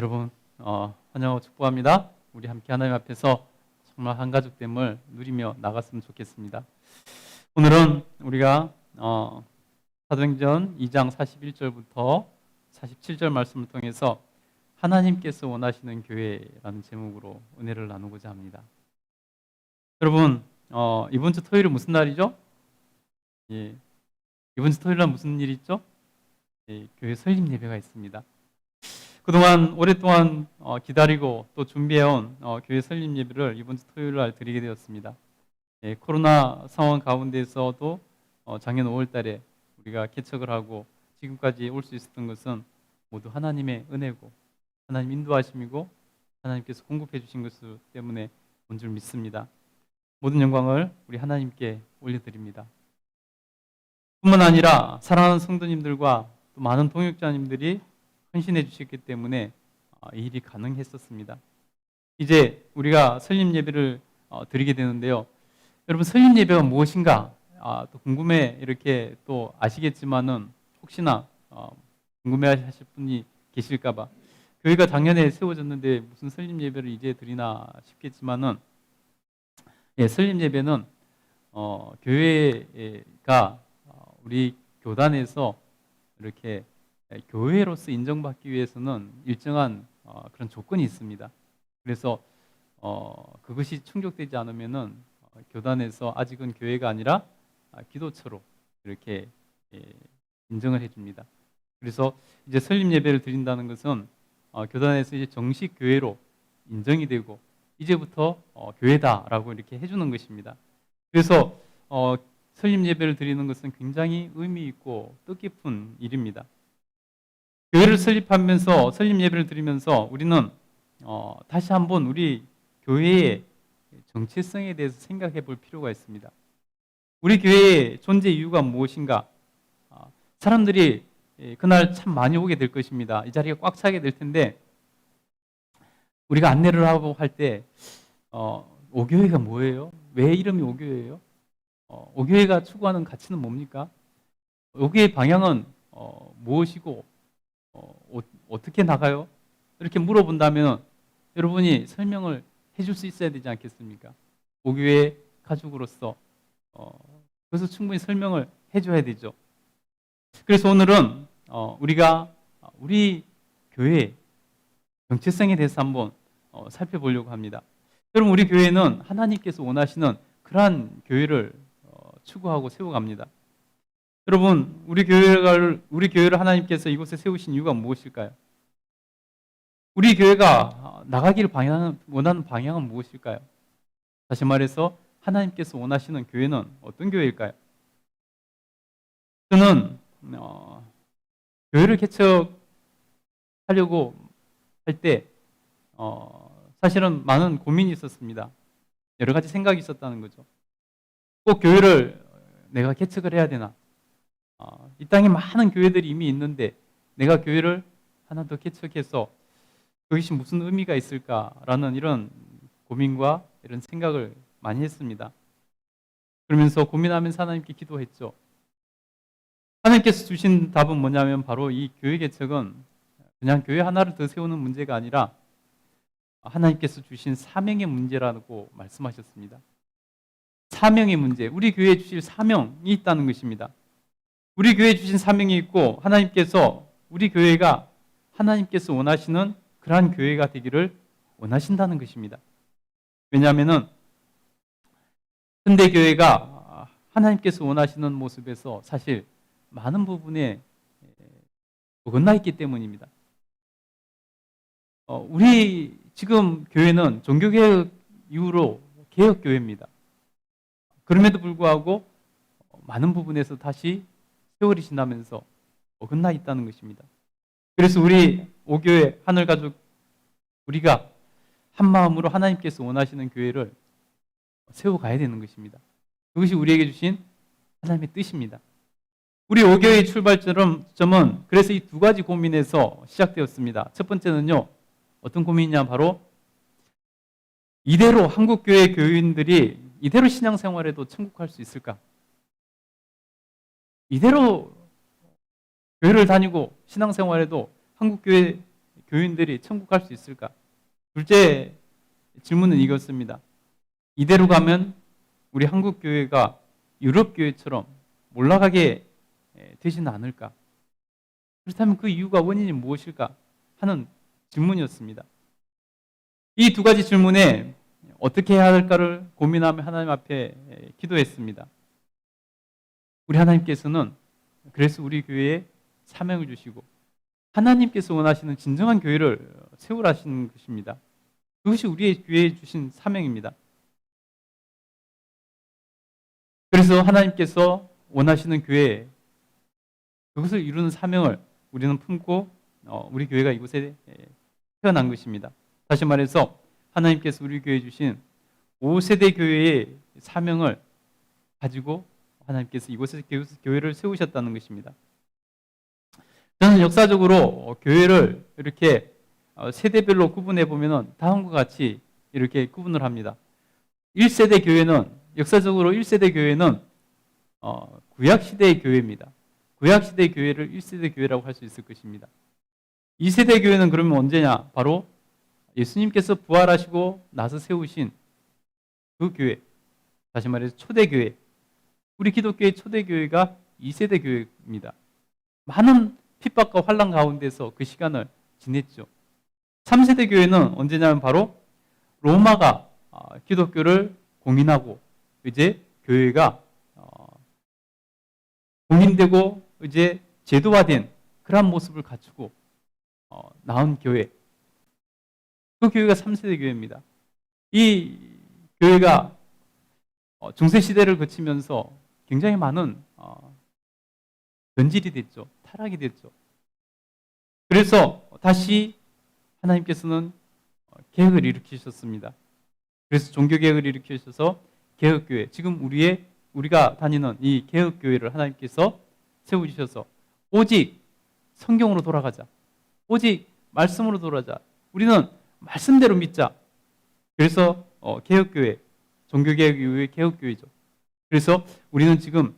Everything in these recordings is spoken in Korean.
여러분 환영하고 축복합니다. 우리 함께 하나님 앞에서 정말 한 가족됨을 누리며 나갔으면 좋겠습니다. 오늘은 우리가 사도행전 2장 41절부터 47절 말씀을 통해서 하나님께서 원하시는 교회라는 제목으로 은혜를 나누고자 합니다. 여러분 이번 주 토요일은 무슨 날이죠? 예, 이번 주 토요일은 무슨 일이 있죠? 예, 교회 설립 예배가 있습니다. 그동안 오랫동안 기다리고 또 준비해온 교회 설립 예배를 이번 주 토요일 날 드리게 되었습니다. 예, 코로나 상황 가운데서도 작년 5월 달에 우리가 개척을 하고 지금까지 올 수 있었던 것은 모두 하나님의 은혜고 하나님 인도하심이고 하나님께서 공급해 주신 것 때문에 온 줄 믿습니다. 모든 영광을 우리 하나님께 올려드립니다. 뿐만 아니라 사랑하는 성도님들과 또 많은 동역자님들이 헌신해 주셨기 때문에 이 일이 가능했었습니다. 이제 우리가 설립 예배를 드리게 되는데요. 여러분 설립 예배가 무엇인가? 또 궁금해 이렇게 또 아시겠지만은 혹시나 궁금해하실 분이 계실까봐 교회가 작년에 세워졌는데 무슨 설립 예배를 이제 드리나 싶겠지만은 설립 예배는 교회가 우리 교단에서 이렇게 교회로서 인정받기 위해서는 일정한 그런 조건이 있습니다. 그래서 그것이 충족되지 않으면은 교단에서 아직은 교회가 아니라 기도처로 이렇게 인정을 해줍니다. 그래서 이제 설립 예배를 드린다는 것은 교단에서 이제 정식 교회로 인정이 되고 이제부터 교회다라고 이렇게 해주는 것입니다. 그래서 설립 예배를 드리는 것은 굉장히 의미 있고 뜻깊은 일입니다. 교회를 설립하면서 설립 예배를 드리면서 우리는 다시 한번 우리 교회의 정체성에 대해서 생각해 볼 필요가 있습니다. 우리 교회의 존재 이유가 무엇인가? 사람들이 그날 참 많이 오게 될 것입니다. 이 자리가 꽉 차게 될 텐데 우리가 안내를 하고 할 때 오교회가 뭐예요? 왜 이름이 오교회예요? 오교회가 추구하는 가치는 뭡니까? 오교회의 방향은 무엇이고 어떻게 나가요? 이렇게 물어본다면 여러분이 설명을 해줄 수 있어야 되지 않겠습니까? 오교회 가족으로서 그래서 충분히 설명을 해줘야 되죠. 그래서 오늘은 우리가 우리 교회 정체성에 대해서 한번 살펴보려고 합니다. 여러분 우리 교회는 하나님께서 원하시는 그러한 교회를 추구하고 세워갑니다. 여러분 우리 교회를 하나님께서 이곳에 세우신 이유가 무엇일까요? 우리 교회가 나가기를 원하는 방향은 무엇일까요? 다시 말해서 하나님께서 원하시는 교회는 어떤 교회일까요? 저는 교회를 개척하려고 할 때 사실은 많은 고민이 있었습니다. 여러 가지 생각이 있었다는 거죠. 꼭 교회를 내가 개척을 해야 되나? 이 땅에 많은 교회들이 이미 있는데 내가 교회를 하나 더 개척해서 그것이 무슨 의미가 있을까라는 이런 고민과 이런 생각을 많이 했습니다. 그러면서 고민하면서 하나님께 기도했죠. 하나님께서 주신 답은 뭐냐면 바로 이 교회 개척은 그냥 교회 하나를 더 세우는 문제가 아니라 하나님께서 주신 사명의 문제라고 말씀하셨습니다. 사명의 문제, 우리 교회에 주실 사명이 있다는 것입니다. 우리 교회에 주신 사명이 있고 하나님께서 우리 교회가 하나님께서 원하시는 그러한 교회가 되기를 원하신다는 것입니다. 왜냐하면 현대 교회가 하나님께서 원하시는 모습에서 사실 많은 부분에 어긋나 있기 때문입니다. 우리 지금 교회는 종교개혁 이후로 개혁교회입니다. 그럼에도 불구하고 많은 부분에서 다시 세월이 지나면서 어긋나 있다는 것입니다. 그래서 우리 오교회 하늘가족 우리가 한마음으로 하나님께서 원하시는 교회를 세워가야 되는 것입니다. 그것이 우리에게 주신 하나님의 뜻입니다. 우리 오교회의 출발점은 그래서 이 두 가지 고민에서 시작되었습니다. 첫 번째는요. 어떤 고민이냐 바로 이대로 한국교회 교인들이 이대로 신앙생활에도 천국 갈 수 있을까? 이대로 교회를 다니고 신앙생활에도 한국교회 교인들이 천국 갈 수 있을까? 둘째 질문은 이것입니다. 이대로 가면 우리 한국 교회가 유럽 교회처럼 몰락하게 되지는 않을까? 그렇다면 그 이유가 원인이 무엇일까? 하는 질문이었습니다. 이 두 가지 질문에 어떻게 해야 할까를 고민하며 하나님 앞에 기도했습니다. 우리 하나님께서는 그래서 우리 교회에 사명을 주시고 하나님께서 원하시는 진정한 교회를 세우라시는 것입니다. 그것이 우리의 교회에 주신 사명입니다. 그래서 하나님께서 원하시는 교회, 그것을 이루는 사명을 우리는 품고 우리 교회가 이곳에 태어난 것입니다. 다시 말해서 하나님께서 우리 교회에 주신 5세대 교회의 사명을 가지고 하나님께서 이곳에서 교회를 세우셨다는 것입니다. 저는 역사적으로 교회를 이렇게 세대별로 구분해 보면 다음과 같이 이렇게 구분을 합니다. 1세대 교회는, 역사적으로 1세대 교회는 구약시대의 교회입니다. 구약시대의 교회를 1세대 교회라고 할 수 있을 것입니다. 2세대 교회는 그러면 언제냐? 바로 예수님께서 부활하시고 나서 세우신 그 교회, 다시 말해서 초대교회, 우리 기독교의 초대교회가 2세대 교회입니다. 많은 핍박과 환난 가운데서 그 시간을 지냈죠. 3세대 교회는 언제냐면 바로 로마가 기독교를 공인하고 이제 교회가 공인되고 이제 제도화된 그러한 모습을 갖추고 나온 교회, 그 교회가 3세대 교회입니다. 이 교회가 중세시대를 거치면서 굉장히 많은 변질이 됐죠. 타락이 됐죠. 그래서 다시 하나님께서는 개혁을 일으키셨습니다. 그래서 종교개혁을 일으키셔서 개혁교회, 지금 우리가 다니는 이 개혁교회를 하나님께서 세우셔서 오직 성경으로 돌아가자. 오직 말씀으로 돌아가자. 우리는 말씀대로 믿자. 그래서 개혁교회, 종교개혁 이후의 개혁교회죠. 그래서 우리는 지금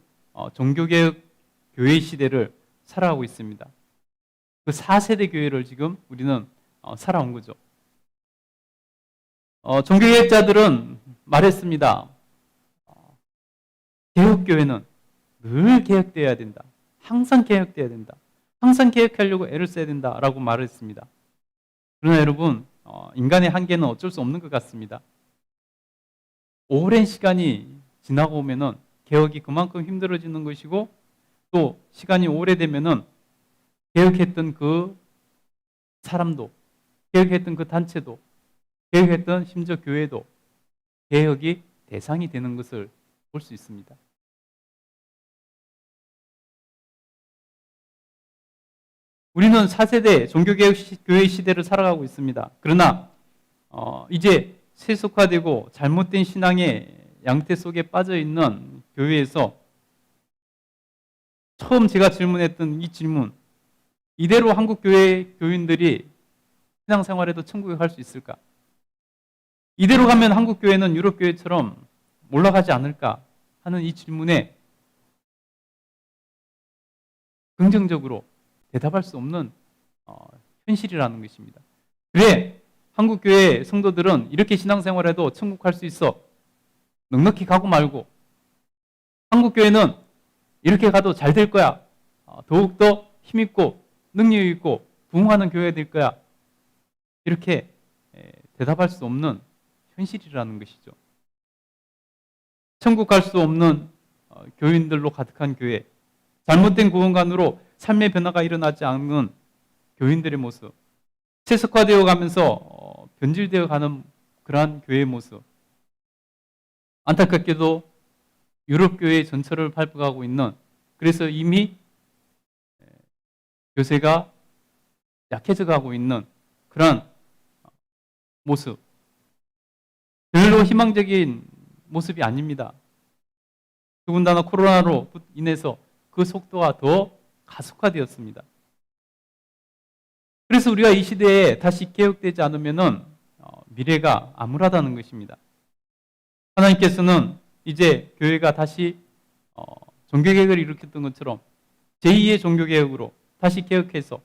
종교개혁 교회 시대를 살아가고 있습니다. 그 4세대 교회를 지금 우리는 살아온 거죠. 종교개혁자들은 말했습니다. 개혁교회는 늘 개혁되어야 된다. 항상 개혁되어야 된다. 항상 개혁하려고 애를 써야 된다라고 말을 했습니다. 그러나 여러분, 인간의 한계는 어쩔 수 없는 것 같습니다. 오랜 시간이 지나고 오면은 개혁이 그만큼 힘들어지는 것이고 또 시간이 오래되면은 개혁했던 그 사람도, 개혁했던 그 단체도, 개혁했던 심지어 교회도 개혁이 대상이 되는 것을 볼 수 있습니다. 우리는 4세대 종교개혁 교회 시대를 살아가고 있습니다. 그러나 이제 세속화되고 잘못된 신앙의 양태 속에 빠져 있는 교회에서 처음 제가 질문했던 이 질문, 이대로 한국 교회 교인들이 신앙생활에도 천국에 갈 수 있을까? 이대로 가면 한국 교회는 유럽 교회처럼 올라가지 않을까 하는 이 질문에 긍정적으로 대답할 수 없는 현실이라는 것입니다. 그래, 한국 교회 성도들은 이렇게 신앙생활해도 천국 갈 수 있어. 넉넉히 가고 말고. 한국 교회는 이렇게 가도 잘 될 거야. 더욱더 힘있고 능력 있고 부흥하는 교회가 될 거야. 이렇게 대답할 수 없는 현실이라는 것이죠. 천국 갈 수 없는 교인들로 가득한 교회, 잘못된 구원관으로 삶의 변화가 일어나지 않는 교인들의 모습, 세속화되어 가면서 변질되어 가는 그러한 교회의 모습, 안타깝게도 유럽 교회의 전철을 밟아가고 있는, 그래서 이미 교세가 약해져 가고 있는 그러한 모습, 별로 희망적인 모습이 아닙니다. 더군다나 코로나로 인해서 그 속도가 더 가속화되었습니다. 그래서 우리가 이 시대에 다시 개혁되지 않으면 미래가 암울하다는 것입니다. 하나님께서는 이제 교회가 다시 종교개혁을 일으켰던 것처럼 제2의 종교개혁으로 다시 개혁해서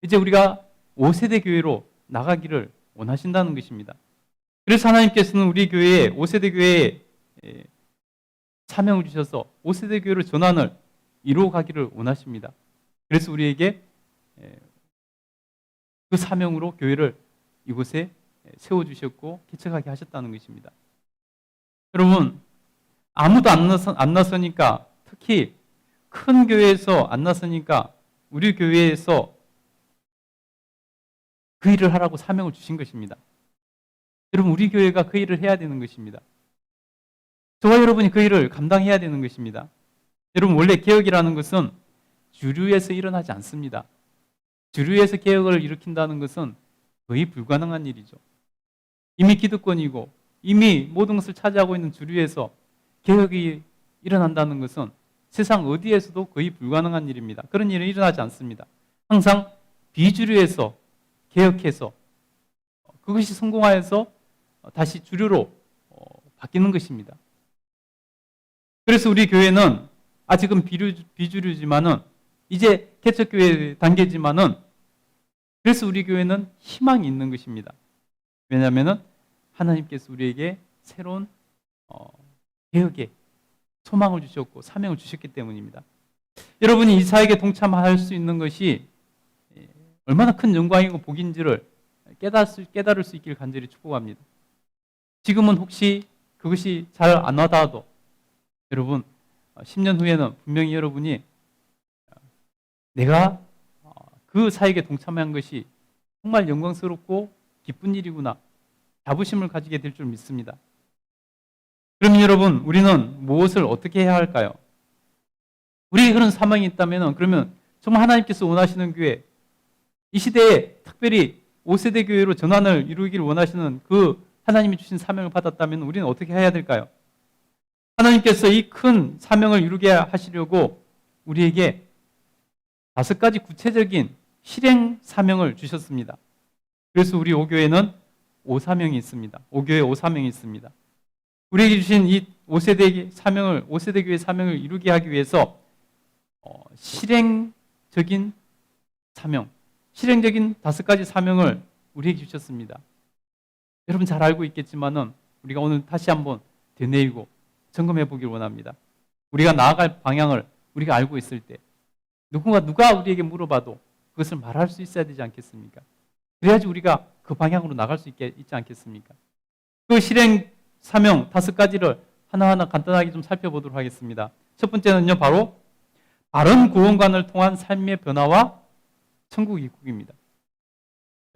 이제 우리가 5세대 교회로 나가기를 원하신다는 것입니다. 그래서 하나님께서는 우리 교회에 5세대 교회에 사명을 주셔서 5세대 교회로 전환을 이루어가기를 원하십니다. 그래서 우리에게 그 사명으로 교회를 이곳에 세워주셨고 개척하게 하셨다는 것입니다. 여러분, 아무도 안 나서니까, 특히 큰 교회에서 안 나서니까 우리 교회에서 그 일을 하라고 사명을 주신 것입니다. 여러분, 우리 교회가 그 일을 해야 되는 것입니다. 저와 여러분이 그 일을 감당해야 되는 것입니다. 여러분, 원래 개혁이라는 것은 주류에서 일어나지 않습니다. 주류에서 개혁을 일으킨다는 것은 거의 불가능한 일이죠. 이미 기득권이고 이미 모든 것을 차지하고 있는 주류에서 개혁이 일어난다는 것은 세상 어디에서도 거의 불가능한 일입니다. 그런 일은 일어나지 않습니다. 항상 비주류에서 개혁해서 그것이 성공하여서 다시 주류로 바뀌는 것입니다. 그래서 우리 교회는 아직은 비주류지만은 이제 개척교회 단계지만은 그래서 우리 교회는 희망이 있는 것입니다. 왜냐하면은 하나님께서 우리에게 새로운 개혁의 소망을 주셨고 사명을 주셨기 때문입니다. 여러분이 이 사역에 동참할 수 있는 것이 얼마나 큰 영광이고 복인지를 깨달을 수 있길 간절히 축복합니다. 지금은 혹시 그것이 잘 안 와닿아도 여러분 10년 후에는 분명히 여러분이 내가 그 사역에 동참한 것이 정말 영광스럽고 기쁜 일이구나 자부심을 가지게 될 줄 믿습니다. 그럼 여러분, 우리는 무엇을 어떻게 해야 할까요? 우리에게 그런 사명이 있다면 그러면 정말 하나님께서 원하시는 교회, 이 시대에 특별히 5세대 교회로 전환을 이루기를 원하시는 그 하나님이 주신 사명을 받았다면 우리는 어떻게 해야 될까요? 하나님께서 이 큰 사명을 이루게 하시려고 우리에게 5가지 구체적인 실행 사명을 주셨습니다. 그래서 우리 5교회는 5사명이 있습니다. 5교회 5사명이 있습니다. 우리에게 주신 이 5세대 교회 사명을 이루게 하기 위해서 실행적인 사명, 실행적인 5가지 사명을 우리에게 주셨습니다. 여러분 잘 알고 있겠지만은 우리가 오늘 다시 한번 되뇌이고 점검해 보길 원합니다. 우리가 나아갈 방향을 우리가 알고 있을 때 누가 우리에게 물어봐도 그것을 말할 수 있어야 되지 않겠습니까? 그래야지 우리가 그 방향으로 나갈 수 있지 않겠습니까? 그 실행 사명 5가지를 하나하나 간단하게 좀 살펴보도록 하겠습니다. 첫 번째는요, 바로 바른 구원관을 통한 삶의 변화와 천국 입국입니다.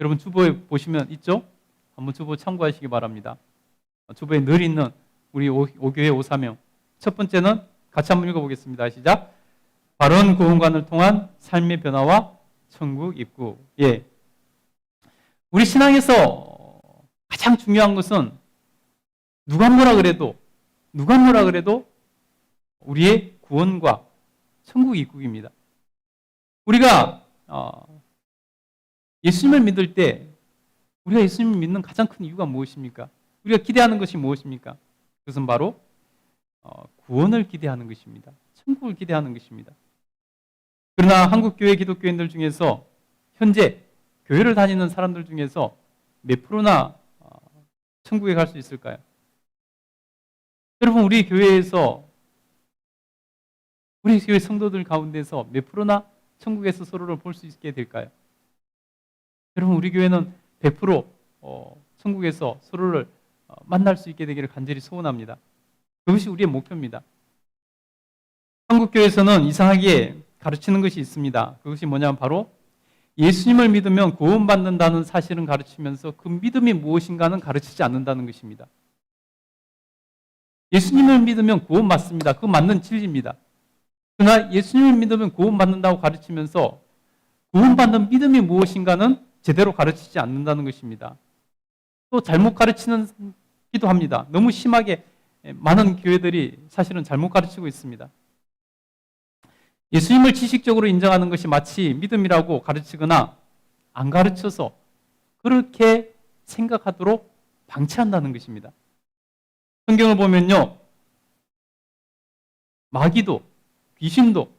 여러분 주보에 보시면 있죠? 한번 주보 참고하시기 바랍니다. 주보에 늘 있는 우리 5교회 5사명. 첫 번째는 같이 한번 읽어보겠습니다. 시작. 바른 구원관을 통한 삶의 변화와 천국 입국. 예. 우리 신앙에서 가장 중요한 것은 누가 뭐라 그래도 우리의 구원과 천국 입국입니다. 우리가 예수님을 믿을 때 우리가 예수님을 믿는 가장 큰 이유가 무엇입니까? 우리가 기대하는 것이 무엇입니까? 그것은 바로 구원을 기대하는 것입니다. 천국을 기대하는 것입니다. 그러나 한국교회 기독교인들 중에서 현재 교회를 다니는 사람들 중에서 몇 프로나 천국에 갈 수 있을까요? 여러분 우리 교회 성도들 가운데서 몇 프로나 천국에서 서로를 볼 수 있게 될까요? 여러분 우리 교회는 100% 천국에서 서로를 만날 수 있게 되기를 간절히 소원합니다. 그것이 우리의 목표입니다. 한국교회에서는 이상하게 가르치는 것이 있습니다. 그것이 뭐냐면 바로 예수님을 믿으면 구원받는다는 사실은 가르치면서 그 믿음이 무엇인가는 가르치지 않는다는 것입니다. 예수님을 믿으면 구원 받습니다. 그거 맞는 진리입니다. 그러나 예수님을 믿으면 구원받는다고 가르치면서 구원받는 믿음이 무엇인가는 제대로 가르치지 않는다는 것입니다. 또 잘못 가르치기도 합니다. 너무 심하게 많은 교회들이 사실은 잘못 가르치고 있습니다. 예수님을 지식적으로 인정하는 것이 마치 믿음이라고 가르치거나 안 가르쳐서 그렇게 생각하도록 방치한다는 것입니다. 성경을 보면요, 마귀도 귀신도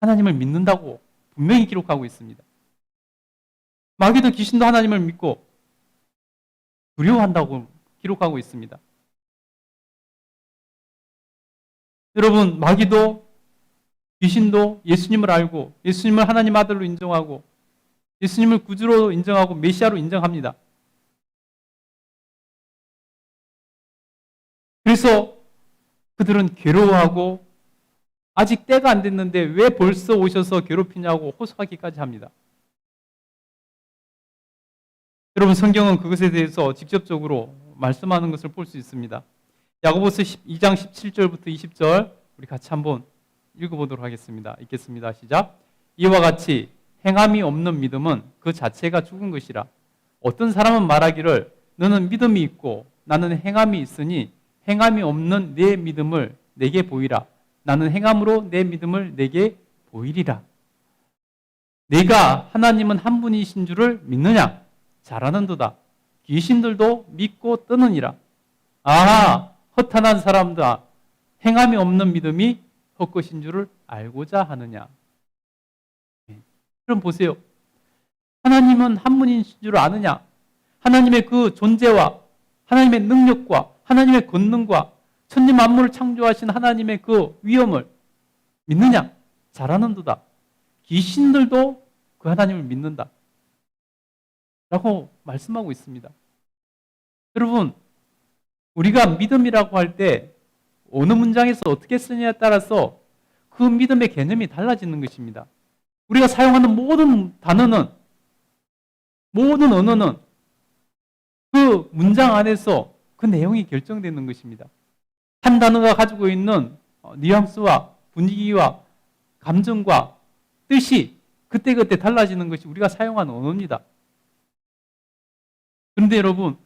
하나님을 믿는다고 분명히 기록하고 있습니다. 마귀도 귀신도 하나님을 믿고 두려워한다고 기록하고 있습니다. 여러분, 마귀도 귀신도 예수님을 알고 예수님을 하나님 아들로 인정하고 예수님을 구주로 인정하고 메시아로 인정합니다. 그래서 그들은 괴로워하고 아직 때가 안 됐는데 왜 벌써 오셔서 괴롭히냐고 호소하기까지 합니다. 여러분, 성경은 그것에 대해서 직접적으로 말씀하는 것을 볼 수 있습니다. 야고보서 2장 17절부터 20절 우리 같이 한번 읽어보도록 하겠습니다. 읽겠습니다. 시작. 이와 같이 행함이 없는 믿음은 그 자체가 죽은 것이라. 어떤 사람은 말하기를 너는 믿음이 있고 나는 행함이 있으니 행함이 없는 내 믿음을 내게 보이라. 나는 행함으로 내 믿음을 내게 보이리라. 내가 하나님은 한 분이신 줄을 믿느냐? 잘하는도다. 귀신들도 믿고 뜨느니라. 아, 허탄한 사람들아, 행함이 없는 믿음이 헛것인 줄을 알고자 하느냐? 그럼 보세요. 하나님은 한 분이신 줄 아느냐? 하나님의 그 존재와 하나님의 능력과 하나님의 권능과 천지 만물을 창조하신 하나님의 그 위엄을 믿느냐? 잘하는도다. 귀신들도 그 하나님을 믿는다. 라고 말씀하고 있습니다. 여러분, 우리가 믿음이라고 할 때 어느 문장에서 어떻게 쓰느냐에 따라서 그 믿음의 개념이 달라지는 것입니다. 우리가 사용하는 모든 단어는, 모든 언어는 그 문장 안에서 그 내용이 결정되는 것입니다. 한 단어가 가지고 있는 뉘앙스와 분위기와 감정과 뜻이 그때그때 달라지는 것이 우리가 사용하는 언어입니다. 그런데 여러분,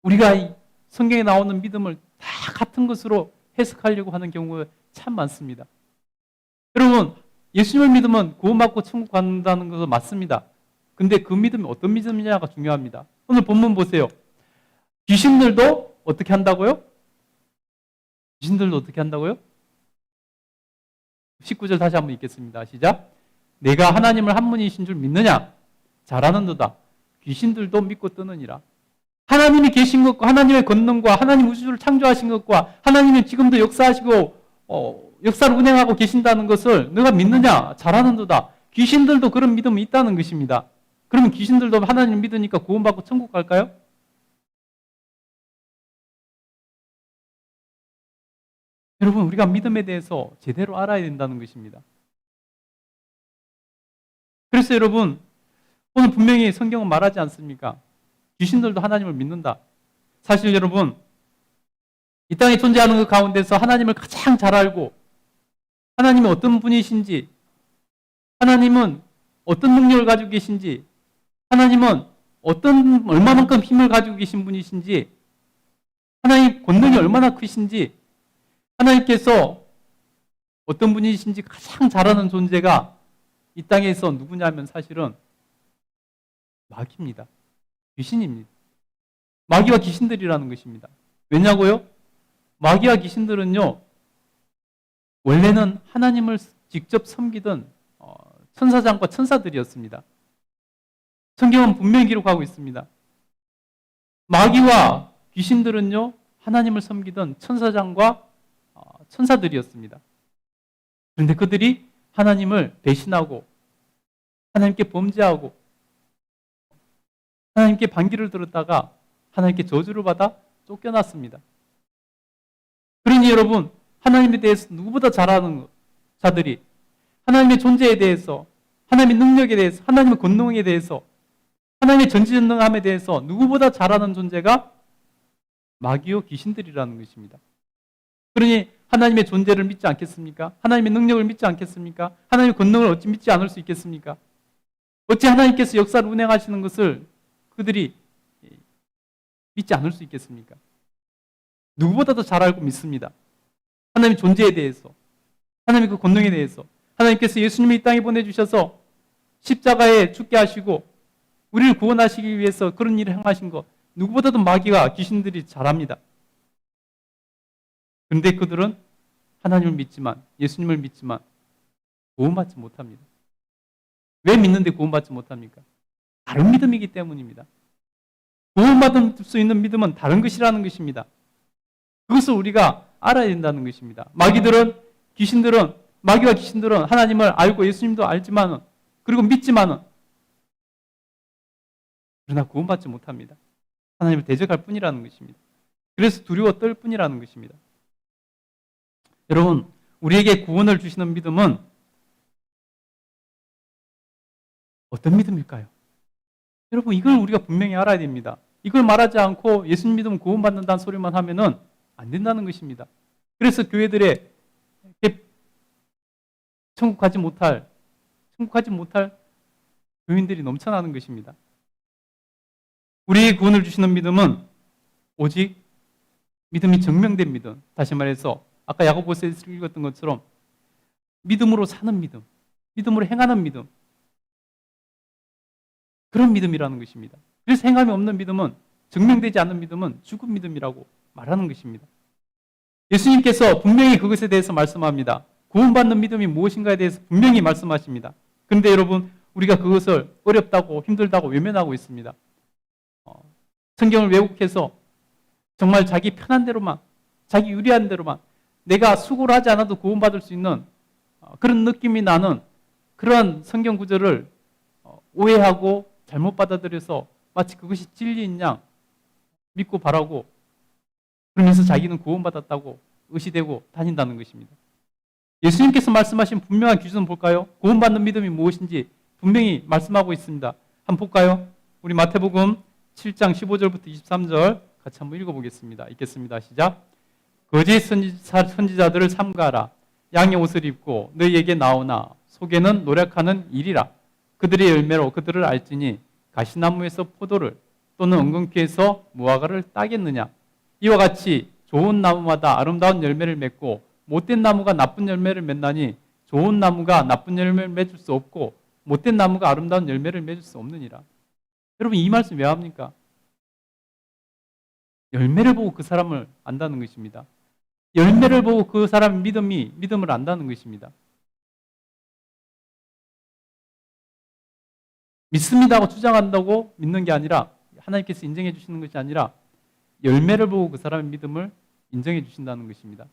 우리가 이 성경에 나오는 믿음을 다 같은 것으로 해석하려고 하는 경우가 참 많습니다. 여러분, 예수님을 믿으면 구원받고 천국 간다는 것은 맞습니다. 근데 그 믿음이 어떤 믿음이냐가 중요합니다. 오늘 본문 보세요. 귀신들도 어떻게 한다고요? 귀신들도 어떻게 한다고요? 19절 다시 한번 읽겠습니다. 시작. 내가 하나님을 한 분이신 줄 믿느냐? 잘하는도다. 귀신들도 믿고 뜨느니라. 하나님이 계신 것과 하나님의 권능과 하나님 우주를 창조하신 것과 하나님이 지금도 역사하시고 역사를 운행하고 계신다는 것을 너가 믿느냐? 잘하는도다. 귀신들도 그런 믿음이 있다는 것입니다. 그러면 귀신들도 하나님을 믿으니까 구원받고 천국 갈까요? 여러분, 우리가 믿음에 대해서 제대로 알아야 된다는 것입니다. 그래서 여러분, 오늘 분명히 성경은 말하지 않습니까? 귀신들도 하나님을 믿는다. 사실 여러분, 이 땅에 존재하는 그 가운데서 하나님을 가장 잘 알고 하나님이 어떤 분이신지, 하나님은 어떤 능력을 가지고 계신지, 하나님은 얼마만큼 힘을 가지고 계신 분이신지, 하나님 권능이 얼마나 크신지, 하나님께서 어떤 분이신지 가장 잘 아는 존재가 이 땅에서 누구냐면 사실은 마귀입니다. 귀신입니다. 마귀와 귀신들이라는 것입니다. 왜냐고요? 마귀와 귀신들은요, 원래는 하나님을 직접 섬기던 천사장과 천사들이었습니다. 성경은 분명히 기록하고 있습니다. 마귀와 귀신들은요, 하나님을 섬기던 천사장과 천사들이었습니다. 그런데 그들이 하나님을 배신하고 하나님께 범죄하고 하나님께 반기를 들었다가 하나님께 저주를 받아 쫓겨났습니다. 그러니 여러분, 하나님에 대해서 누구보다 잘 아는 자들이 하나님의 존재에 대해서, 하나님의 능력에 대해서, 하나님의 권능에 대해서, 하나님의 전지전능함에 대해서 누구보다 잘 아는 존재가 마귀요 귀신들이라는 것입니다. 그러니 하나님의 존재를 믿지 않겠습니까? 하나님의 능력을 믿지 않겠습니까? 하나님의 권능을 어찌 믿지 않을 수 있겠습니까? 어찌 하나님께서 역사를 운행하시는 것을 그들이 믿지 않을 수 있겠습니까? 누구보다도 잘 알고 믿습니다. 하나님의 존재에 대해서, 하나님의 그 권능에 대해서, 하나님께서 예수님을 이 땅에 보내주셔서 십자가에 죽게 하시고 우리를 구원하시기 위해서 그런 일을 행하신 것, 누구보다도 마귀와 귀신들이 잘합니다. 그런데 그들은 하나님을 믿지만, 예수님을 믿지만 구원받지 못합니다. 왜 믿는데 구원받지 못합니까? 다른 믿음이기 때문입니다. 구원받을 수 있는 믿음은 다른 것이라는 것입니다. 그것을 우리가 알아야 된다는 것입니다. 마귀와 귀신들은 하나님을 알고 예수님도 알지만은, 그리고 믿지만은, 그러나 구원받지 못합니다. 하나님을 대적할 뿐이라는 것입니다. 그래서 두려워 떨 뿐이라는 것입니다. 여러분, 우리에게 구원을 주시는 믿음은 어떤 믿음일까요? 여러분, 이걸 우리가 분명히 알아야 됩니다. 이걸 말하지 않고 예수님 믿으면 구원받는다는 소리만 하면은 안 된다는 것입니다. 그래서 교회들에 천국 가지 못할 교인들이 넘쳐나는 것입니다. 우리의 구원을 주시는 믿음은 오직 믿음이 증명된 믿음. 다시 말해서 아까 야고보서에서 읽었던 것처럼 믿음으로 사는 믿음, 믿음으로 행하는 믿음, 그런 믿음이라는 것입니다. 그래서 행함이 없는 믿음은, 증명되지 않는 믿음은 죽은 믿음이라고 말하는 것입니다. 예수님께서 분명히 그것에 대해서 말씀합니다. 구원받는 믿음이 무엇인가에 대해서 분명히 말씀하십니다. 그런데 여러분, 우리가 그것을 어렵다고 힘들다고 외면하고 있습니다. 성경을 왜곡해서 정말 자기 편한 대로만, 자기 유리한 대로만, 내가 수고를 하지 않아도 구원받을 수 있는 그런 느낌이 나는 그런 성경 구절을 오해하고 잘못 받아들여서 마치 그것이 진리인 양 믿고 바라고, 그러면서 자기는 구원받았다고 의시되고 다닌다는 것입니다. 예수님께서 말씀하신 분명한 기준은 볼까요? 구원받는 믿음이 무엇인지 분명히 말씀하고 있습니다. 한번 볼까요? 우리 마태복음 7장 15절부터 23절 같이 한번 읽어보겠습니다. 읽겠습니다. 시작. 거짓 선지자들을 삼가하라. 양의 옷을 입고 너희에게 나오나 속에는 노력하는 일이라. 그들의 열매로 그들을 알지니 가시나무에서 포도를 또는 엉겅퀴에서 무화과를 따겠느냐. 이와 같이 좋은 나무마다 아름다운 열매를 맺고 못된 나무가 나쁜 열매를 맺나니 좋은 나무가 나쁜 열매를 맺을 수 없고 못된 나무가 아름다운 열매를 맺을 수 없느니라. 여러분, 이 말씀 왜 합니까? 열매를 보고 그 사람을 안다는 것입니다. 열매를 보고 그 사람의 믿음을 안다는 것입니다. 믿습니다 하고 주장한다고 믿는 게 아니라, 하나님께서 인정해 주시는 것이 아니라 열매를 보고 그 사람의 믿음을 인정해 주신다는 것입니다.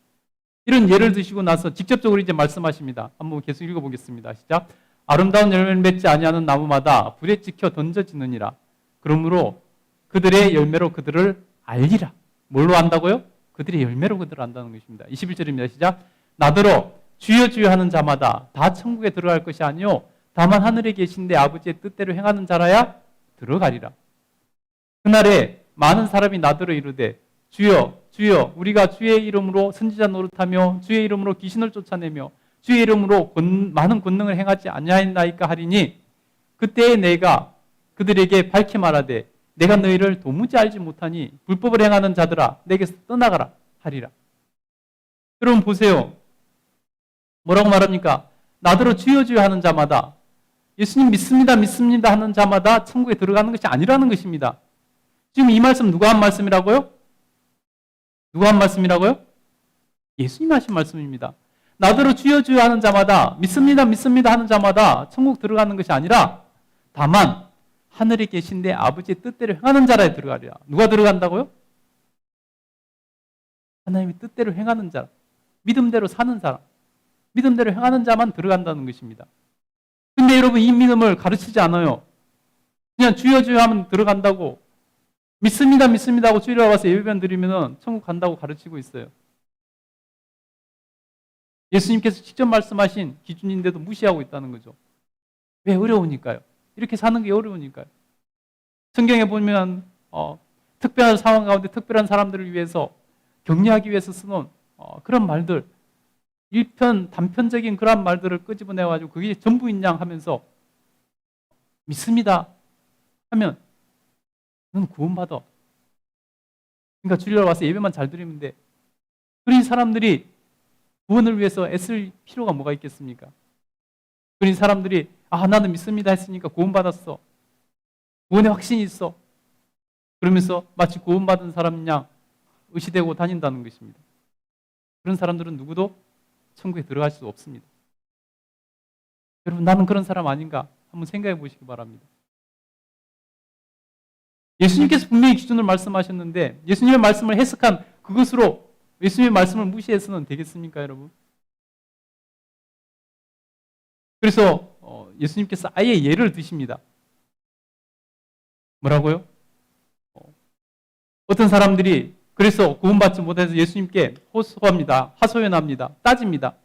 이런 예를 드시고 나서 직접적으로 이제 말씀하십니다. 한번 계속 읽어보겠습니다. 시작. 아름다운 열매를 맺지 아니하는 나무마다 불에 찍혀 던져지느니라. 그러므로 그들의 열매로 그들을 알리라. 뭘로 안다고요? 그들의 열매로 그들을 안다는 것입니다. 21절입니다. 시작. 나더러 주여 주여 하는 자마다 다 천국에 들어갈 것이 아니요 다만 하늘에 계신 내 아버지의 뜻대로 행하는 자라야 들어가리라. 그날에 많은 사람이 나더러 이르되 주여 주여 우리가 주의 이름으로 선지자 노릇하며 주의 이름으로 귀신을 쫓아내며 주의 이름으로 많은 권능을 행하지 아니하였나이까 하리니 그때에 내가 그들에게 밝히 말하되 내가 너희를 도무지 알지 못하니 불법을 행하는 자들아 내게서 떠나가라 하리라. 여러분 보세요. 뭐라고 말합니까? 나더러 주여 주여 하는 자마다, 예수님 믿습니다 믿습니다 하는 자마다 천국에 들어가는 것이 아니라는 것입니다. 지금 이 말씀 누가 한 말씀이라고요? 누가 한 말씀이라고요? 예수님 하신 말씀입니다. 나더러 주여 주여 하는 자마다, 믿습니다 믿습니다 하는 자마다 천국 들어가는 것이 아니라 다만 하늘에 계신 내 아버지의 뜻대로 행하는 자라에 들어가리라. 누가 들어간다고요? 하나님의 뜻대로 행하는 자, 믿음대로 사는 사람, 믿음대로 행하는 자만 들어간다는 것입니다. 근데 여러분 이 믿음을 가르치지 않아요. 그냥 주여 주여 하면 들어간다고, 믿습니다 믿습니다 하고 주일에 와서 예배만 드리면 천국 간다고 가르치고 있어요. 예수님께서 직접 말씀하신 기준인데도 무시하고 있다는 거죠. 왜? 어려우니까요. 이렇게 사는 게 어려우니까요. 성경에 보면 특별한 상황 가운데 특별한 사람들을 위해서 격려하기 위해서 쓰는 그런 말들, 단편적인 그런 말들을 끄집어내가지고 그게 전부인 양 하면서 믿습니다 하면 넌 구원받아. 그러니까 주일날 와서 예배만 잘 드리면 돼. 그런 사람들이 구원을 위해서 애쓸 필요가 뭐가 있겠습니까? 그런 사람들이 나는 믿습니다 했으니까 구원받았어. 구원의 확신이 있어. 그러면서 마치 구원받은 사람 양 의시되고 다닌다는 것입니다. 그런 사람들은 누구도 천국에 들어갈 수 없습니다. 여러분, 나는 그런 사람 아닌가? 한번 생각해 보시기 바랍니다. 예수님께서 분명히 기준을 말씀하셨는데 예수님의 말씀을 해석한 그것으로 예수님의 말씀을 무시해서는 되겠습니까, 여러분? 그래서 예수님께서 아예 예를 드십니다. 뭐라고요? 어떤 사람들이 그래서 구원받지 못해서 예수님께 호소합니다. 하소연합니다. 따집니다.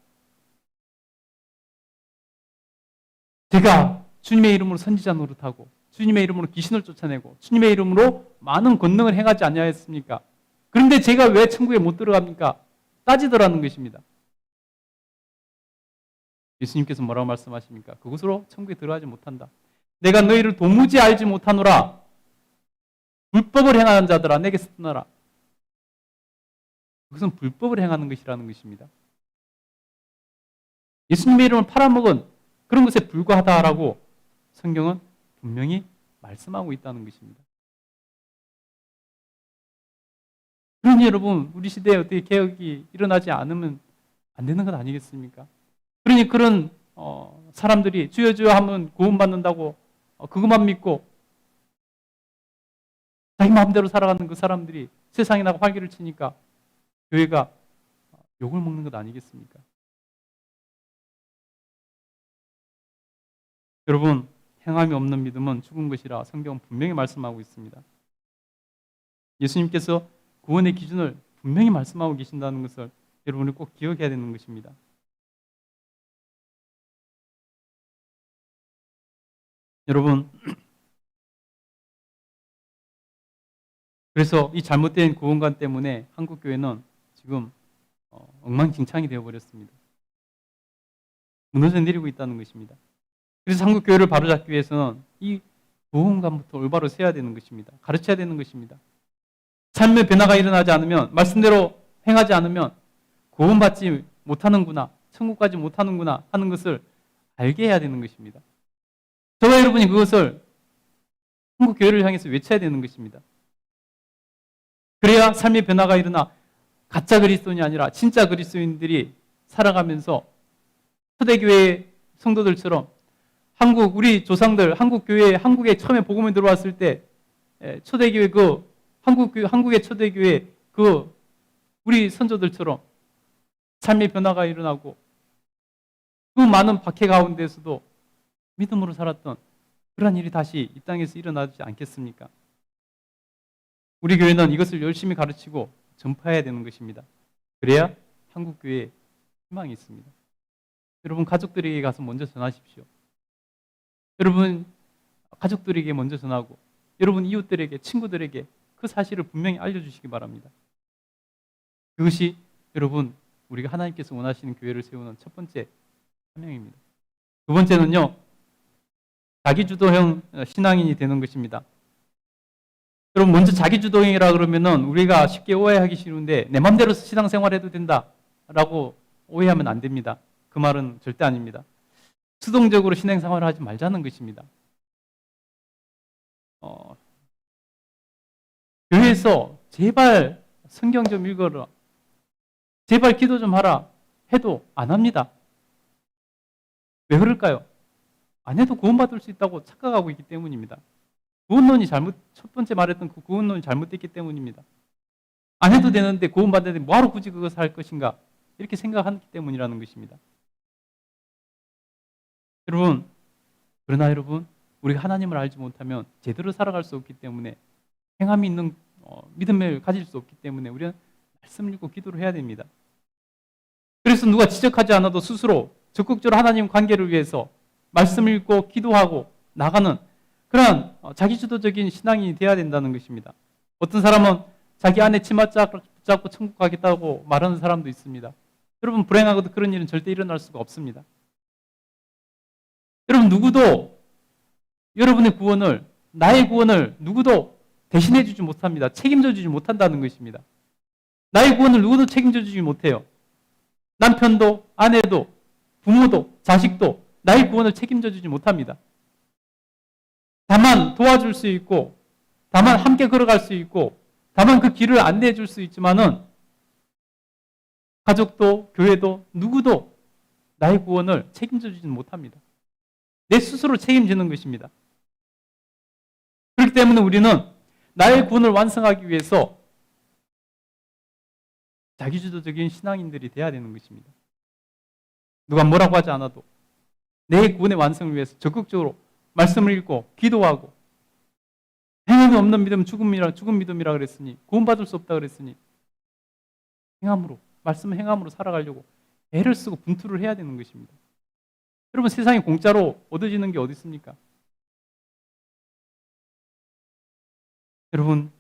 제가 주님의 이름으로 선지자 노릇하고 주님의 이름으로 귀신을 쫓아내고 주님의 이름으로 많은 권능을 행하지 아니하였습니까? 그런데 제가 왜 천국에 못 들어갑니까? 따지더라는 것입니다. 예수님께서 뭐라고 말씀하십니까? 그것으로 천국에 들어가지 못한다. 내가 너희를 도무지 알지 못하노라. 불법을 행하는 자들아 내게서 떠나라. 그것은 불법을 행하는 것이라는 것입니다. 예수님의 이름을 팔아먹은 그런 것에 불과하다라고 성경은 분명히 말씀하고 있다는 것입니다. 그러니 여러분, 우리 시대에 어떻게 개혁이 일어나지 않으면 안 되는 것 아니겠습니까? 그러니 그런 사람들이 주여 주여 하면 구원받는다고 그것만 믿고 자기 마음대로 살아가는 그 사람들이 세상에 나가 활기를 치니까 교회가 욕을 먹는 것 아니겠습니까? 여러분, 행함이 없는 믿음은 죽은 것이라 성경은 분명히 말씀하고 있습니다. 예수님께서 구원의 기준을 분명히 말씀하고 계신다는 것을 여러분이 꼭 기억해야 되는 것입니다. 여러분, 그래서 이 잘못된 구원관 때문에 한국교회는 지금 엉망진창이 되어버렸습니다. 무너져 내리고 있다는 것입니다. 그래서 한국교회를 바로잡기 위해서는 이 구원관부터 올바로 세야 되는 것입니다. 가르쳐야 되는 것입니다. 삶의 변화가 일어나지 않으면, 말씀대로 행하지 않으면 구원받지 못하는구나, 천국까지 못하는구나 하는 것을 알게 해야 되는 것입니다. 저와 여러분이 그것을 한국교회를 향해서 외쳐야 되는 것입니다. 그래야 삶의 변화가 일어나 가짜 그리스도인이 아니라 진짜 그리스도인들이 살아가면서 초대교회 성도들처럼 우리 조상들, 한국에 처음에 복음이 들어왔을 때 초대교회 한국의 초대교회 우리 선조들처럼 삶의 변화가 일어나고 그 많은 박해 가운데서도 믿음으로 살았던 그런 일이 다시 이 땅에서 일어나지 않겠습니까? 우리 교회는 이것을 열심히 가르치고 전파해야 되는 것입니다. 그래야 한국교회에 희망이 있습니다. 여러분, 가족들에게 가서 먼저 전하십시오. 여러분, 가족들에게 먼저 전하고 여러분 이웃들에게, 친구들에게 그 사실을 분명히 알려주시기 바랍니다. 그것이 여러분, 우리가 하나님께서 원하시는 교회를 세우는 첫 번째 사명입니다. 두 번째는요, 자기주도형 신앙인이 되는 것입니다. 여러분, 먼저 자기주도형이라 그러면은 우리가 쉽게 오해하기 쉬운데 내 맘대로 신앙생활해도 된다라고 오해하면 안 됩니다. 그 말은 절대 아닙니다. 수동적으로 신앙생활을 하지 말자는 것입니다. 교회에서 제발 성경 좀 읽어라, 제발 기도 좀 하라 해도 안 합니다. 왜 그럴까요? 안 해도 구원받을 수 있다고 착각하고 있기 때문입니다. 첫 번째 말했던 그 구원론이 잘못됐기 때문입니다. 안 해도 되는데 구원받는데 뭐하러 굳이 그것을 할 것인가, 이렇게 생각하기 때문이라는 것입니다. 그러나 여러분, 우리가 하나님을 알지 못하면 제대로 살아갈 수 없기 때문에, 행함이 있는 믿음을 가질 수 없기 때문에 우리는 말씀을 읽고 기도를 해야 됩니다. 그래서 누가 지적하지 않아도 스스로 적극적으로 하나님 관계를 위해서 말씀을 읽고 기도하고 나가는 그런 자기주도적인 신앙인이 되어야 된다는 것입니다. 어떤 사람은 자기 아내 치마 붙잡고 천국 가겠다고 말하는 사람도 있습니다. 여러분, 불행하고도 그런 일은 절대 일어날 수가 없습니다. 여러분, 누구도 여러분의 구원을, 나의 구원을 누구도 대신해 주지 못합니다. 책임져 주지 못한다는 것입니다. 나의 구원을 누구도 책임져 주지 못해요. 남편도, 아내도, 부모도, 자식도 나의 구원을 책임져 주지 못합니다. 다만 도와줄 수 있고, 다만 함께 걸어갈 수 있고, 다만 그 길을 안내해 줄 수 있지만은 가족도, 교회도, 누구도 나의 구원을 책임져 주지는 못합니다. 내 스스로 책임지는 것입니다. 그렇기 때문에 우리는 나의 구원을 완성하기 위해서 자기주도적인 신앙인들이 돼야 되는 것입니다. 누가 뭐라고 하지 않아도 내 구원의 완성을 위해서 적극적으로 말씀을 읽고 기도하고, 행함이 없는 믿음 죽은 믿음이라 그랬으니, 구원받을 수 없다 그랬으니 행함으로, 말씀 행함으로 살아가려고 애를 쓰고 분투를 해야 되는 것입니다. 여러분, 세상에 공짜로 얻어지는 게 어디 있습니까? 여러분,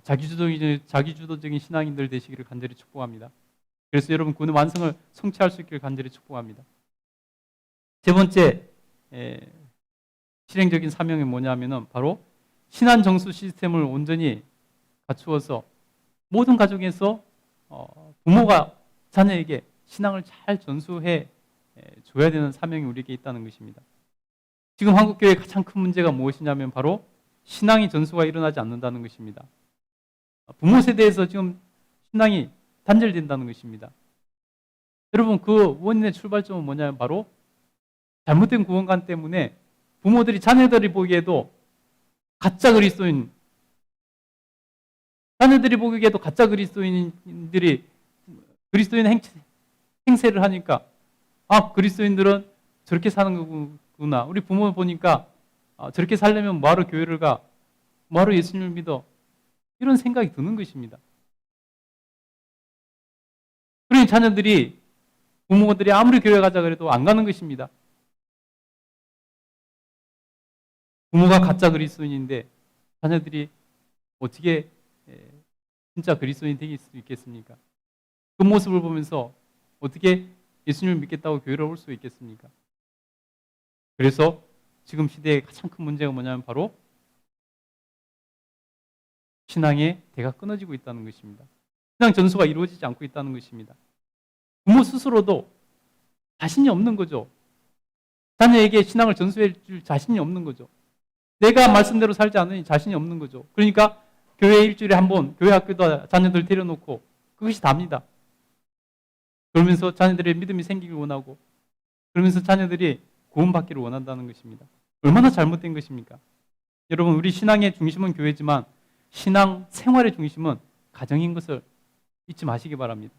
자기주도적인 신앙인들 되시기를 간절히 축복합니다. 그래서 여러분 구원의 완성을 성취할 수 있기를 간절히 축복합니다. 세 번째 실행적인 사명이 뭐냐면은 바로 신안 정수 시스템을 온전히 갖추어서 모든 가정에서 부모가 자녀에게 신앙을 잘 전수해 줘야 되는 사명이 우리에게 있다는 것입니다. 지금 한국교회의 가장 큰 문제가 무엇이냐면 바로 신앙이 전수가 일어나지 않는다는 것입니다. 부모 세대에서 지금 신앙이 단절된다는 것입니다. 여러분, 그 원인의 출발점은 뭐냐면 바로 잘못된 구원관 때문에 부모들이 자녀들이 보기에도 가짜 그리스도인, 자녀들이 보기에도 가짜 그리스도인들이 그리스도인 행세를 하니까, 아, 그리스도인들은 저렇게 사는 거구나. 우리 부모 보니까 저렇게 살려면 뭐하러 교회를 가? 뭐하러 예수님을 믿어? 이런 생각이 드는 것입니다. 그러니 자녀들이, 부모들이 아무리 교회 가자 그래도 안 가는 것입니다. 부모가 가짜 그리스도인인데 자녀들이 어떻게 진짜 그리스도인이 될 수 있겠습니까? 그 모습을 보면서 어떻게 예수님을 믿겠다고 교회를 올 수 있겠습니까? 그래서 지금 시대의 가장 큰 문제가 뭐냐면 바로 신앙의 대가 끊어지고 있다는 것입니다. 신앙 전수가 이루어지지 않고 있다는 것입니다. 부모 스스로도 자신이 없는 거죠. 자녀에게 신앙을 전수해 줄 자신이 없는 거죠. 내가 말씀대로 살지 않으니 자신이 없는 거죠. 그러니까 교회 일주일에 한 번, 교회 학교도 자녀들 데려놓고 그것이 답니다. 그러면서 자녀들의 믿음이 생기길 원하고, 그러면서 자녀들이 구원받기를 원한다는 것입니다. 얼마나 잘못된 것입니까? 여러분, 우리 신앙의 중심은 교회지만 신앙 생활의 중심은 가정인 것을 잊지 마시기 바랍니다.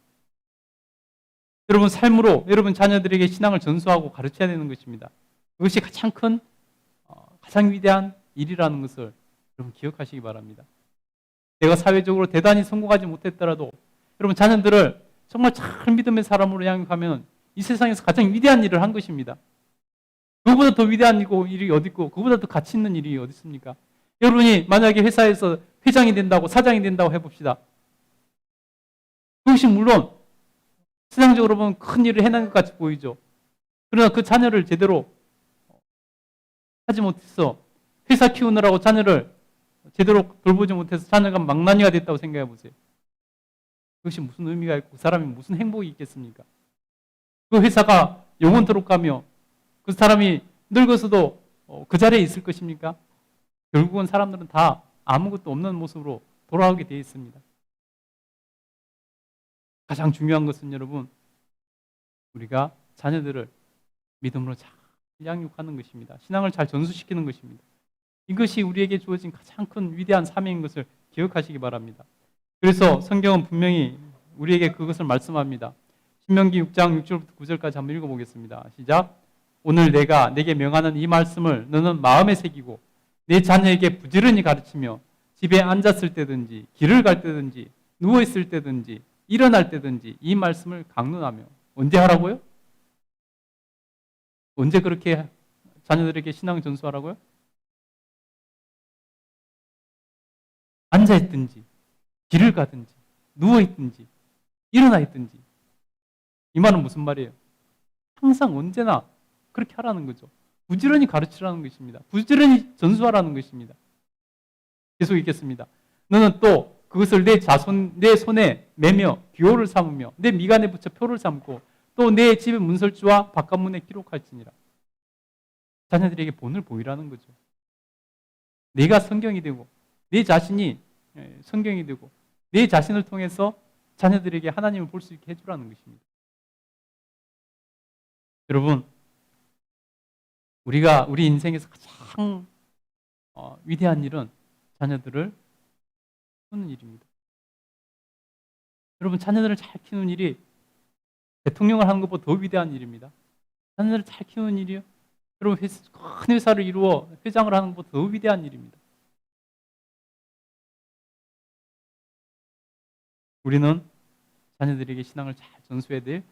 여러분, 삶으로 여러분 자녀들에게 신앙을 전수하고 가르쳐야 되는 것입니다. 그것이 가장 큰, 가장 위대한 일이라는 것을 여러분 기억하시기 바랍니다. 내가 사회적으로 대단히 성공하지 못했더라도 여러분 자녀들을 정말 잘 믿음의 사람으로 양육하면 이 세상에서 가장 위대한 일을 한 것입니다. 그거보다 더 위대한 일이 어디 있고 그거보다 더 가치 있는 일이 어디 있습니까? 여러분이 만약에 회사에서 회장이 된다고, 사장이 된다고 해봅시다. 그것이 물론 세상적으로 보면 큰 일을 해낸 것 같이 보이죠. 그러나 그 자녀를 제대로 하지 못해서, 회사 키우느라고 자녀를 제대로 돌보지 못해서 자녀가 망나니가 됐다고 생각해 보세요. 그것이 무슨 의미가 있고 그 사람이 무슨 행복이 있겠습니까? 그 회사가 영원토록 가며 그 사람이 늙어서도 그 자리에 있을 것입니까? 결국은 사람들은 다 아무것도 없는 모습으로 돌아오게 되어 있습니다. 가장 중요한 것은 여러분, 우리가 자녀들을 믿음으로 잘 양육하는 것입니다. 신앙을 잘 전수시키는 것입니다. 이것이 우리에게 주어진 가장 큰 위대한 사명인 것을 기억하시기 바랍니다. 그래서 성경은 분명히 우리에게 그것을 말씀합니다. 신명기 6장 6절부터 9절까지 한번 읽어보겠습니다. 시작. 오늘 내가 내게 명하는 이 말씀을 너는 마음에 새기고 내 자녀에게 부지런히 가르치며 집에 앉았을 때든지 길을 갈 때든지 누워있을 때든지 일어날 때든지 이 말씀을 강론하며. 언제 하라고요? 언제 그렇게 자녀들에게 신앙 전수하라고요? 앉아있든지 길을 가든지 누워있든지 일어나있든지. 이 말은 무슨 말이에요? 항상 언제나 그렇게 하라는 거죠. 부지런히 가르치라는 것입니다. 부지런히 전수하라는 것입니다. 계속 읽겠습니다. 너는 또 그것을 내 손에 매며 기호를 삼으며 내 미간에 붙여 표를 삼고 또 내 집의 문설주와 바깥문에 기록할지니라. 자녀들에게 본을 보이라는 거죠. 내가 성경이 되고 내 자신이 성경이 되고 내 자신을 통해서 자녀들에게 하나님을 볼 수 있게 해주라는 것입니다. 여러분, 우리 인생에서 가장 위대한 일은 자녀들을 키우는 일입니다. 여러분, 자녀들을 잘 키우는 일이 대통령을 하는 것보다 더 위대한 일입니다. 자녀들을 잘 키우는 일이요. 여러분, 큰 회사를 이루어 회장을 하는 것보다 더 위대한 일입니다. 우리는 자녀들에게 신앙을 잘 전수해야 될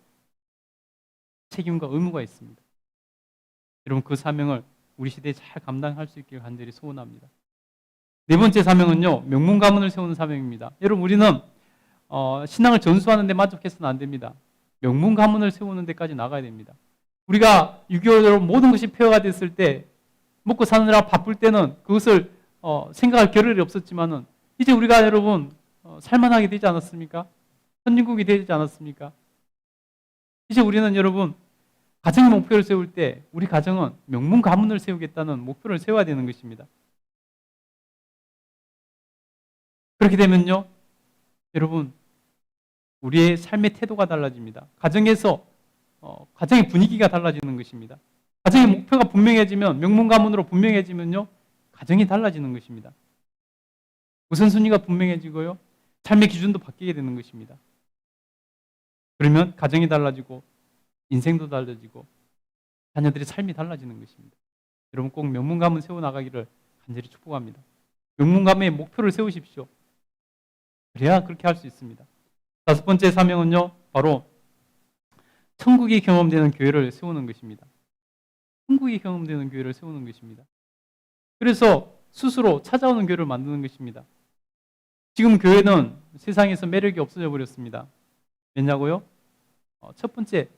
책임과 의무가 있습니다. 여러분, 그 사명을 우리 시대에 잘 감당할 수 있길 간절히 소원합니다. 네 번째 사명은요, 명문 가문을 세우는 사명입니다. 여러분, 우리는 신앙을 전수하는 데 만족해서는 안 됩니다. 명문 가문을 세우는 데까지 나가야 됩니다. 우리가 6.25로 모든 것이 폐허가 됐을 때, 먹고 사느라 바쁠 때는 그것을 생각할 겨를이 없었지만은 이제 우리가 여러분 살만하게 되지 않았습니까? 선진국이 되지 않았습니까? 이제 우리는 여러분 가정의 목표를 세울 때 우리 가정은 명문 가문을 세우겠다는 목표를 세워야 되는 것입니다. 그렇게 되면요, 여러분 우리의 삶의 태도가 달라집니다. 가정에서 가정의 분위기가 달라지는 것입니다. 가정의 목표가 분명해지면, 명문 가문으로 분명해지면요, 가정이 달라지는 것입니다. 우선순위가 분명해지고요, 삶의 기준도 바뀌게 되는 것입니다. 그러면 가정이 달라지고 인생도 달라지고 자녀들의 삶이 달라지는 것입니다. 여러분 꼭 명문 가문 세워나가기를 간절히 축복합니다. 명문 가문의 목표를 세우십시오. 그래야 그렇게 할 수 있습니다. 다섯 번째 사명은요, 바로 천국이 경험되는 교회를 세우는 것입니다. 천국이 경험되는 교회를 세우는 것입니다. 그래서 스스로 찾아오는 교회를 만드는 것입니다. 지금 교회는 세상에서 매력이 없어져 버렸습니다. 왜냐고요? 첫 번째,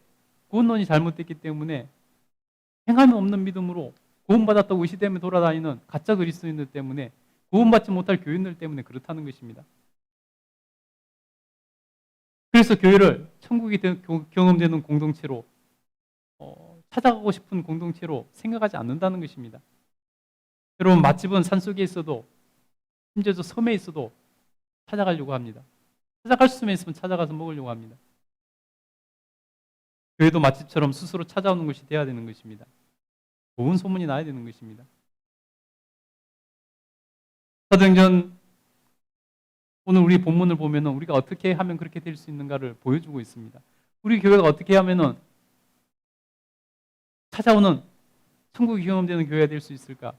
구원론이 잘못됐기 때문에 행함이 없는 믿음으로 구원받았다고 의시되며 돌아다니는 가짜 그리스도인들 때문에, 구원받지 못할 교인들 때문에 그렇다는 것입니다. 그래서 교회를 천국이 경험되는 공동체로, 찾아가고 싶은 공동체로 생각하지 않는다는 것입니다. 여러분, 맛집은 산속에 있어도, 심지어 저 섬에 있어도 찾아가려고 합니다. 찾아갈 수만 있으면 찾아가서 먹으려고 합니다. 교회도 맛집처럼 스스로 찾아오는 것이 돼야 되는 것입니다. 좋은 소문이 나야 되는 것입니다. 사도행전 오늘 우리 본문을 보면 우리가 어떻게 하면 그렇게 될 수 있는가를 보여주고 있습니다. 우리 교회가 어떻게 하면 찾아오는 천국이 경험되는 교회가 될 수 있을까?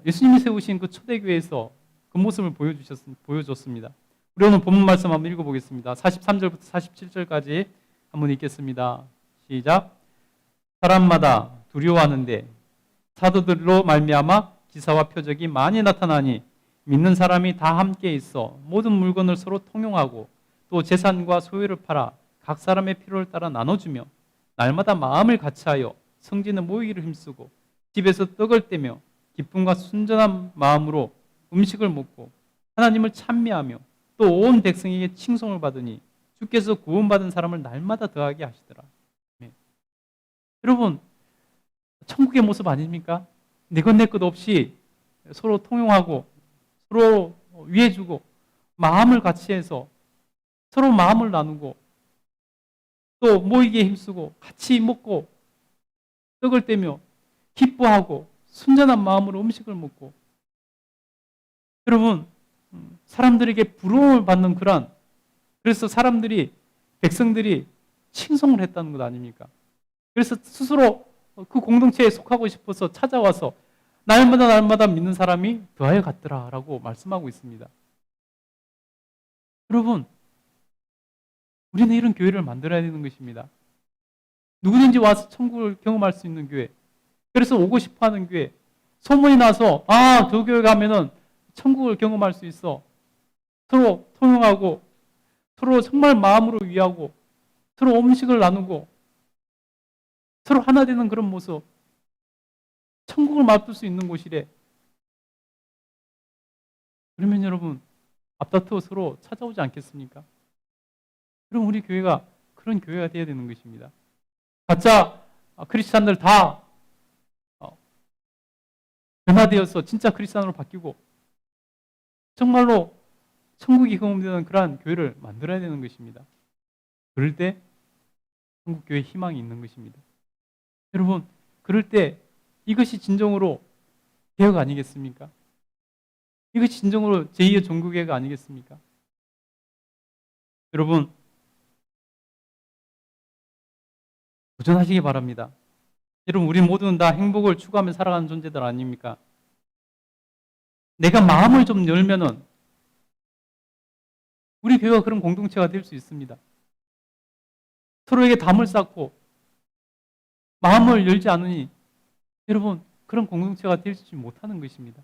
예수님이 세우신 그 초대교회에서 그 모습을 보여줬습니다. 우리 오늘 본문 말씀 한번 읽어보겠습니다. 43절부터 47절까지 한번 읽겠습니다. 시작. 사람마다 두려워하는데 사도들로 말미암아 기사와 표적이 많이 나타나니 믿는 사람이 다 함께 있어 모든 물건을 서로 통용하고 또 재산과 소유를 팔아 각 사람의 필요를 따라 나눠주며 날마다 마음을 같이하여 성전에 모이기를 힘쓰고 집에서 떡을 떼며 기쁨과 순전한 마음으로 음식을 먹고 하나님을 찬미하며 또 온 백성에게 칭송을 받으니 주께서 구원받은 사람을 날마다 더하게 하시더라. 네. 여러분, 천국의 모습 아닙니까? 내 것 내 것 없이 서로 통용하고 서로 위해주고 마음을 같이 해서 서로 마음을 나누고 또 모이기에 힘쓰고 같이 먹고 떡을 떼며 기뻐하고 순전한 마음으로 음식을 먹고, 여러분 사람들에게 부러움을 받는 그래서 백성들이 칭송을 했다는 것 아닙니까? 그래서 스스로 그 공동체에 속하고 싶어서 찾아와서 날마다 믿는 사람이 더하여 갔더라라고 말씀하고 있습니다. 여러분, 우리는 이런 교회를 만들어야 되는 것입니다. 누구든지 와서 천국을 경험할 수 있는 교회, 그래서 오고 싶어하는 교회, 소문이 나서 저 교회 가면은 천국을 경험할 수 있어. 서로 통용하고 서로 정말 마음으로 위하고 서로 음식을 나누고 서로 하나 되는 그런 모습, 천국을 맛볼 수 있는 곳이래. 그러면 여러분 앞다투어 서로 찾아오지 않겠습니까? 그럼 우리 교회가 그런 교회가 되어야 되는 것입니다. 가짜 크리스찬들 다 변화되어서 진짜 크리스찬으로 바뀌고 정말로 천국이 경험되는 그러한 교회를 만들어야 되는 것입니다. 그럴 때 천국교회에 희망이 있는 것입니다. 여러분, 그럴 때 이것이 진정으로 개혁 아니겠습니까? 이것이 진정으로 제2의 종교개혁 아니겠습니까? 여러분, 도전하시기 바랍니다. 여러분, 우리 모두는 다 행복을 추구하며 살아가는 존재들 아닙니까? 내가 마음을 좀 열면은 우리 교회가 그런 공동체가 될 수 있습니다. 서로에게 담을 쌓고 마음을 열지 않으니 여러분, 그런 공동체가 되지 못하는 것입니다.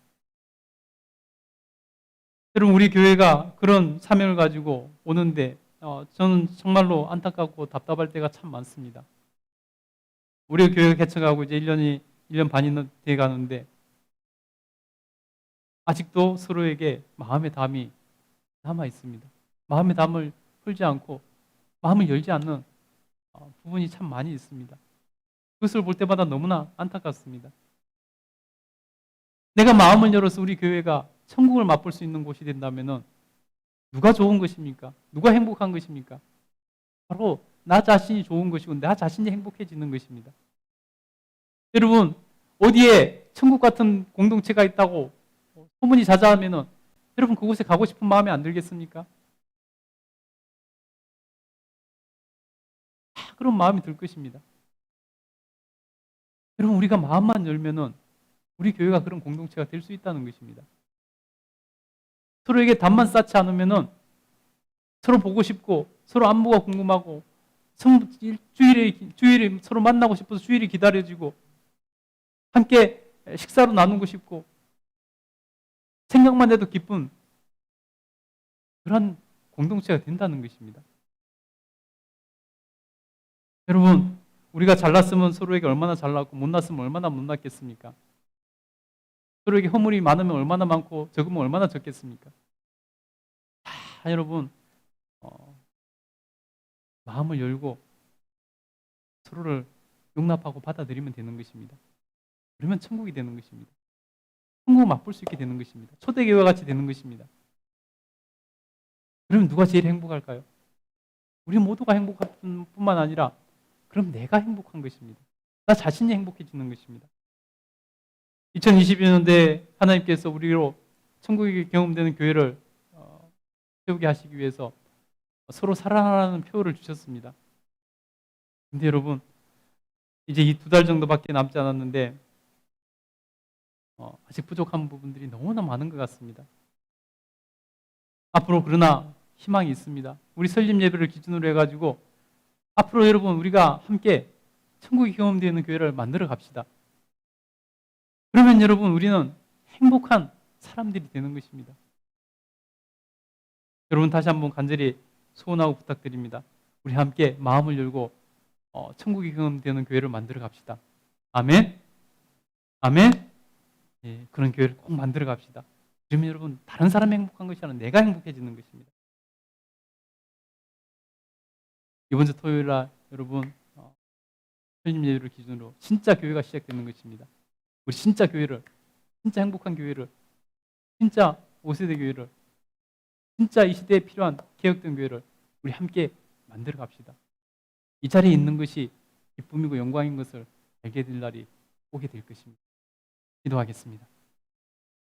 여러분, 우리 교회가 그런 사명을 가지고 오는데 저는 정말로 안타깝고 답답할 때가 참 많습니다. 우리 교회가 개척하고 이제 1년 반이 돼 가는데 아직도 서로에게 마음의 담이 남아 있습니다. 마음의 담을 풀지 않고 마음을 열지 않는 부분이 참 많이 있습니다. 그것을 볼 때마다 너무나 안타깝습니다. 내가 마음을 열어서 우리 교회가 천국을 맛볼 수 있는 곳이 된다면 누가 좋은 것입니까? 누가 행복한 것입니까? 바로 나 자신이 좋은 것이고 나 자신이 행복해지는 것입니다. 여러분, 어디에 천국 같은 공동체가 있다고 소문이 자자하면 여러분 그곳에 가고 싶은 마음이 안 들겠습니까? 그런 마음이 들 것입니다. 여러분, 우리가 마음만 열면은 우리 교회가 그런 공동체가 될 수 있다는 것입니다. 서로에게 답만 쌓지 않으면은 서로 보고 싶고 서로 안부가 궁금하고 주일에 서로 만나고 싶어서 주일이 기다려지고 함께 식사로 나누고 싶고 생각만 해도 기쁜 그런 공동체가 된다는 것입니다. 여러분, 우리가 잘났으면 서로에게 얼마나 잘났고 못났으면 얼마나 못났겠습니까? 서로에게 허물이 많으면 얼마나 많고 적으면 얼마나 적겠습니까? 여러분, 마음을 열고 서로를 용납하고 받아들이면 되는 것입니다. 그러면 천국이 되는 것입니다. 천국을 맛볼 수 있게 되는 것입니다. 초대교회와 같이 되는 것입니다. 그러면 누가 제일 행복할까요? 우리 모두가 행복할 뿐만 아니라 그럼 내가 행복한 것입니다. 나 자신이 행복해지는 것입니다. 2022년도에 하나님께서 우리로 천국이 경험되는 교회를 세우게 하시기 위해서 서로 사랑하라는 표를 주셨습니다. 근데 여러분, 이제 이 2달 정도밖에 남지 않았는데 아직 부족한 부분들이 너무나 많은 것 같습니다. 앞으로 그러나 희망이 있습니다. 우리 설립 예배를 기준으로 해가지고 앞으로 여러분 우리가 함께 천국이 경험되는 교회를 만들어 갑시다. 그러면 여러분 우리는 행복한 사람들이 되는 것입니다. 여러분 다시 한번 간절히 소원하고 부탁드립니다. 우리 함께 마음을 열고 천국이 경험되는 교회를 만들어 갑시다. 아멘. 아멘. 예, 그런 교회를 꼭 만들어 갑시다. 그러면 여러분 다른 사람이 행복한 것이 아니라 내가 행복해지는 것입니다. 이번 주 토요일 날 여러분 설립 예배를 기준으로 진짜 교회가 시작되는 것입니다. 우리 진짜 교회를, 진짜 행복한 교회를, 진짜 5세대 교회를, 진짜 이 시대에 필요한 개혁된 교회를 우리 함께 만들어 갑시다. 이 자리에 있는 것이 기쁨이고 영광인 것을 알게 될 날이 오게 될 것입니다. 기도하겠습니다.